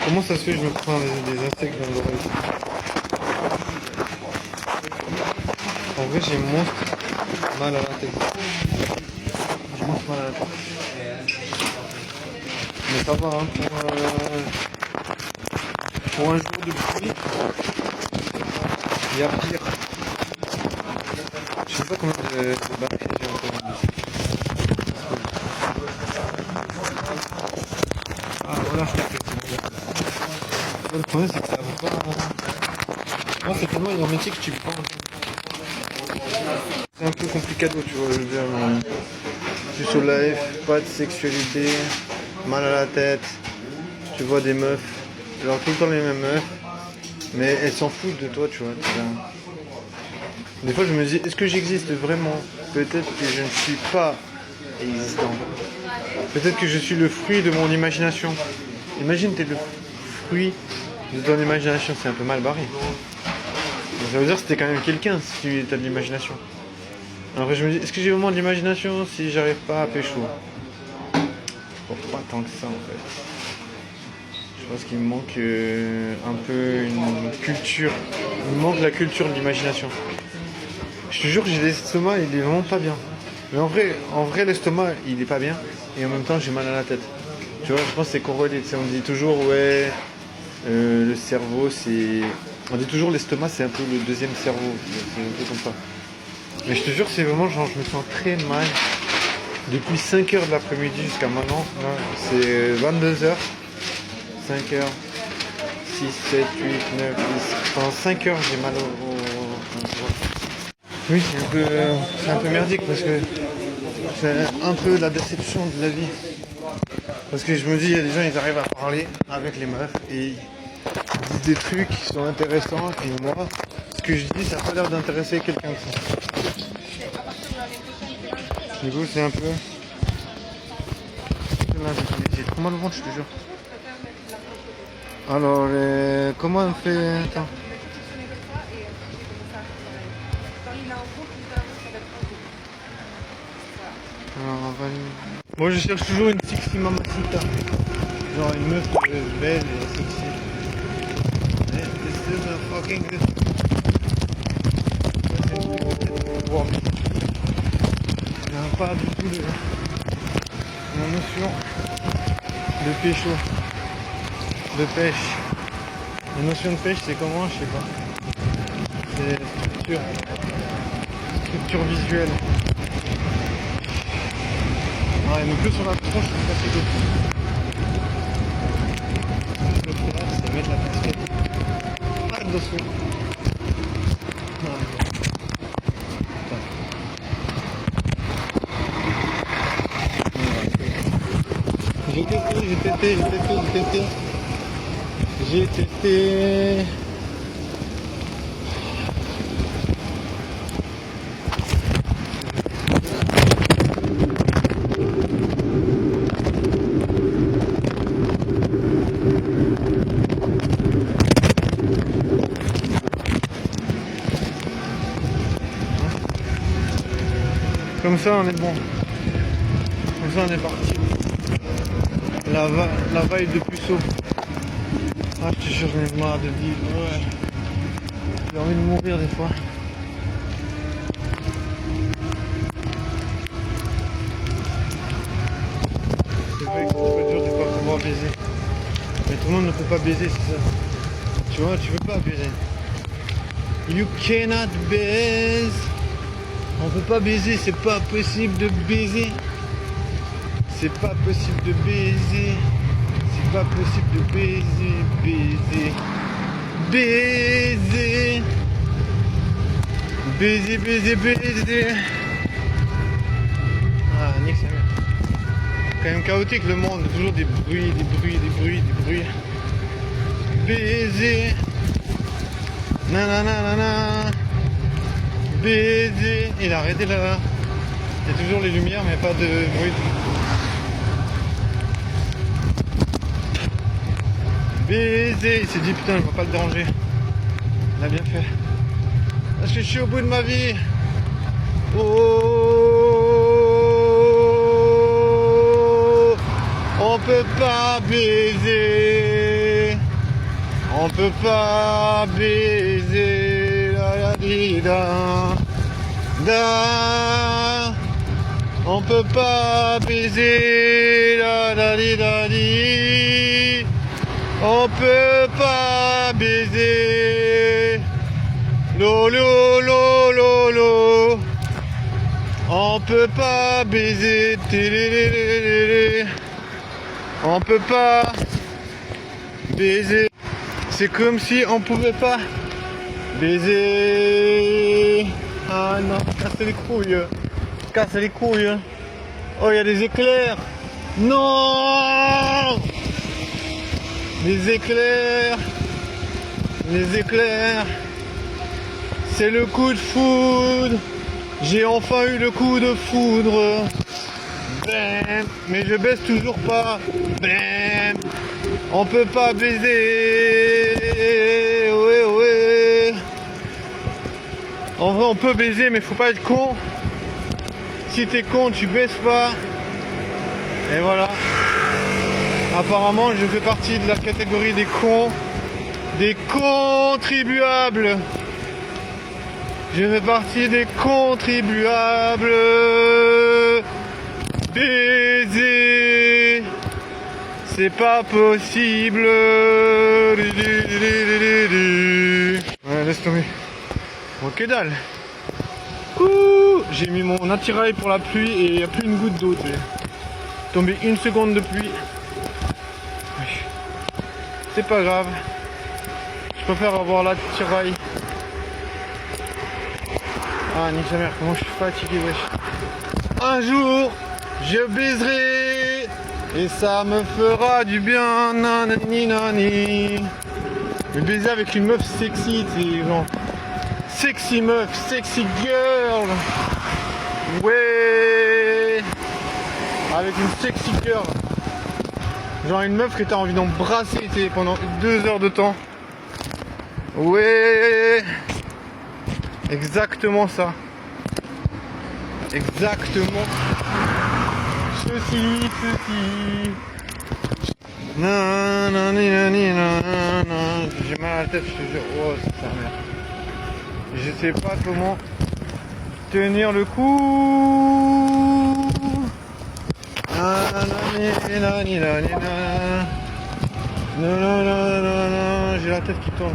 Comment ça se fait que je me prends des insectes dans l'oreille? En vrai, j'ai monstre mal à la tête. J'ai monstre mal à la tête. Mais ça va, hein, pour un jour de pluie, il y a pire. Je sais pas combien de batteries j'ai encore ici. Ah voilà, je capte. Le problème c'est que ça va pas. Moi c'est tellement hermétique que tu prends. C'est un peu compliqué, tu vois, je veux dire. Tu soulèves, pas de sexualité, mal à la tête, tu vois des meufs, genre tout le temps les mêmes meufs, mais elles s'en foutent de toi, tu vois. Des fois je me dis, est-ce que j'existe vraiment? Peut-être que je ne suis pas existant. Peut-être que je suis le fruit de mon imagination. Imagine, t'es le fruit de ton imagination, c'est un peu mal barré. Donc, ça veut dire que c'était quand même quelqu'un si tu as de l'imagination. Après je me dis, est-ce que j'ai vraiment de l'imagination si j'arrive pas à pécho? Bon, pas tant que ça en fait. Je pense qu'il me manque un peu une culture. Il me manque la culture de l'imagination. Je te jure que j'ai l'estomac, il est vraiment pas bien. Mais en vrai l'estomac il est pas bien et en même temps j'ai mal à la tête. Tu vois, je pense que c'est corrélé. On dit toujours ouais, le cerveau c'est... On dit toujours l'estomac c'est un peu le deuxième cerveau. C'est un peu comme ça. Mais je te jure c'est vraiment genre je me sens très mal. Depuis 5h de l'après-midi jusqu'à maintenant, c'est 22h, 5h, 6, 7, 8, 9, 10. Pendant 5h j'ai mal au... Oui, c'est un peu merdique parce que c'est un peu la déception de la vie. Parce que je me dis, il y a des gens, ils arrivent à parler avec les meufs et ils disent des trucs qui sont intéressants et moi, ce que je dis, ça n'a pas l'air d'intéresser quelqu'un de ça. Du coup, c'est un peu... J'ai trop mal au ventre, je te jure. Alors, comment on fait... Attends. Alors, on va... Moi, je cherche toujours une sexy mamacita. Genre une meuf belle et sexy. This is a fucking... Wow. Il n'y a pas du tout de... La notion de pécho, de pêche. La notion de pêche c'est comment? Je sais pas. C'est structure visuelle. Ouais, mais que sur la tronche c'est pas good. Le problème c'est mettre la casquette pas dessous. J'ai testé. Comme ça on est bon. Comme ça on est parti. La vaille de puceau. Ah je te jure j'en ai marre de vivre. Ouais. J'ai envie de mourir des fois. C'est vrai que c'est trop dur de ne pas pouvoir baiser. Mais tout le monde ne peut pas baiser, c'est ça. Tu vois, tu veux pas baiser. You cannot baise. On peut pas baiser, c'est pas possible de baiser. C'est pas possible de baiser. C'est pas possible de baiser, baiser. Baiser. Baiser, baiser, baiser. Ah, nique sa mère. Quand même chaotique le monde, toujours des bruits, des bruits, des bruits, des bruits. Baiser. Nanana. Baiser. Il a arrêté là. Il y a toujours les lumières mais pas de bruit. Baiser. Il s'est dit putain je vais pas le déranger. Il a bien fait. Parce que je suis au bout de ma vie. Oh, on peut pas baiser. On peut pas baiser la la di da da. On peut pas baiser la la di da di. On peut pas baiser lo lo lo lo lo. On peut pas baiser télé. On peut pas baiser. C'est comme si on pouvait pas baiser. Ah non, casse les couilles. Casse les couilles. Oh, il y a des éclairs. Non. Les éclairs. Les éclairs. C'est le coup de foudre. J'ai enfin eu le coup de foudre. Bam. Mais je baisse toujours pas. Bam. On peut pas baiser. Ouais, ouais. En vrai, on peut baiser, mais faut pas être con. Si t'es con, tu baisses pas. Et voilà. Apparemment, je fais partie de la catégorie des cons. Des contribuables. Je fais partie des contribuables. Baiser, c'est pas possible. Ouais, laisse tomber. Bon, que dalle. J'ai mis mon attirail pour la pluie et il n'y a plus une goutte d'eau. Tombé une seconde de pluie. C'est pas grave. Je préfère avoir l'attirail. Ah, nique sa mère, comment je suis fatigué, wesh. Un jour, je baiserai et ça me fera du bien, nanani nani. Mais baiser avec une meuf sexy, tu sais, genre sexy meuf, sexy girl. Ouais. Avec une sexy girl. Genre une meuf que t'as envie d'embrasser, tu sais, pendant 2 heures de temps. Ouais. Exactement ça. Exactement. Ceci. Non, non, non, non. J'ai mal à la tête, je te jure. Oh, c'est sa mère. Je sais pas comment tenir le coup. Non, j'ai la tête qui tourne.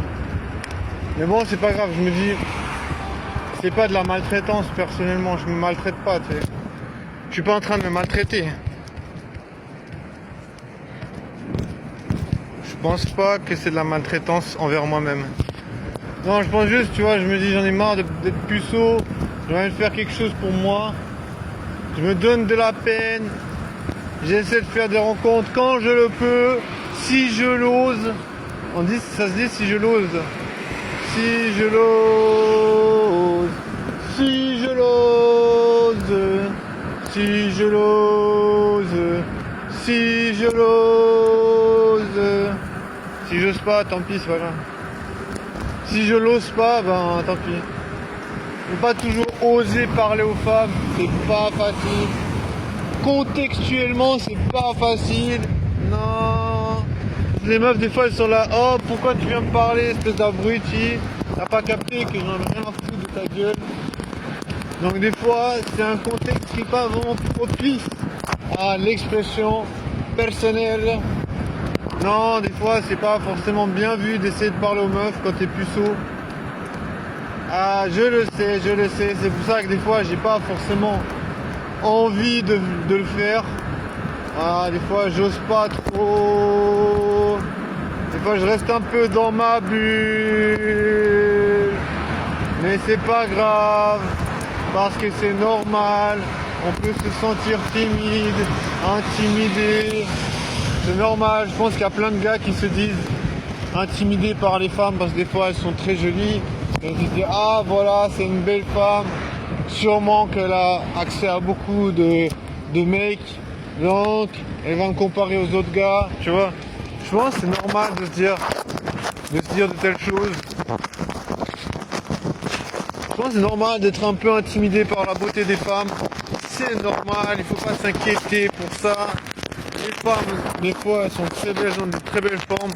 Mais bon, c'est pas grave, je me dis, c'est pas de la maltraitance personnellement, je me maltraite pas, tu sais. Je suis pas en train de me maltraiter. Je pense pas que c'est de la maltraitance envers moi-même. Non, je pense juste, tu vois, je me dis, j'en ai marre d'être puceau, j'ai envie de faire quelque chose pour moi. Je me donne de la peine, j'essaie de faire des rencontres quand je le peux, si je l'ose. On dit, ça se dit si je l'ose. Si je l'ose, si je l'ose, si je l'ose, si je l'ose. Si j'ose pas, tant pis, c'est pas grave. Si je l'ose pas, ben tant pis. Faut pas toujours oser parler aux femmes, c'est pas facile. Contextuellement, c'est pas facile. Non. Les meufs, des fois, elles sont là. Oh, pourquoi tu viens me parler, espèce d'abruti? T'as pas capté que j'en ai rien à foutre de ta gueule. Donc, des fois, c'est un contexte qui n'est pas vraiment propice à l'expression personnelle. Non, des fois, c'est pas forcément bien vu d'essayer de parler aux meufs quand t'es puceau. Ah, je le sais. C'est pour ça que des fois, j'ai pas forcément envie de le faire. Ah, des fois j'ose pas trop. Des fois je reste un peu dans ma bulle. Mais c'est pas grave. Parce que c'est normal. On peut se sentir timide, intimidé. C'est normal. Je pense qu'il y a plein de gars qui se disent intimidés par les femmes parce que des fois elles sont très jolies. Et ils se disent ah voilà, c'est une belle femme. Sûrement qu'elle a accès à beaucoup de mecs. Donc, elle va me comparer aux autres gars, tu vois. Je pense que c'est normal de se dire de telles choses. Je pense que c'est normal d'être un peu intimidé par la beauté des femmes. C'est normal, il faut pas s'inquiéter pour ça. Les femmes, des fois, elles sont très belles, elles ont de très belles formes.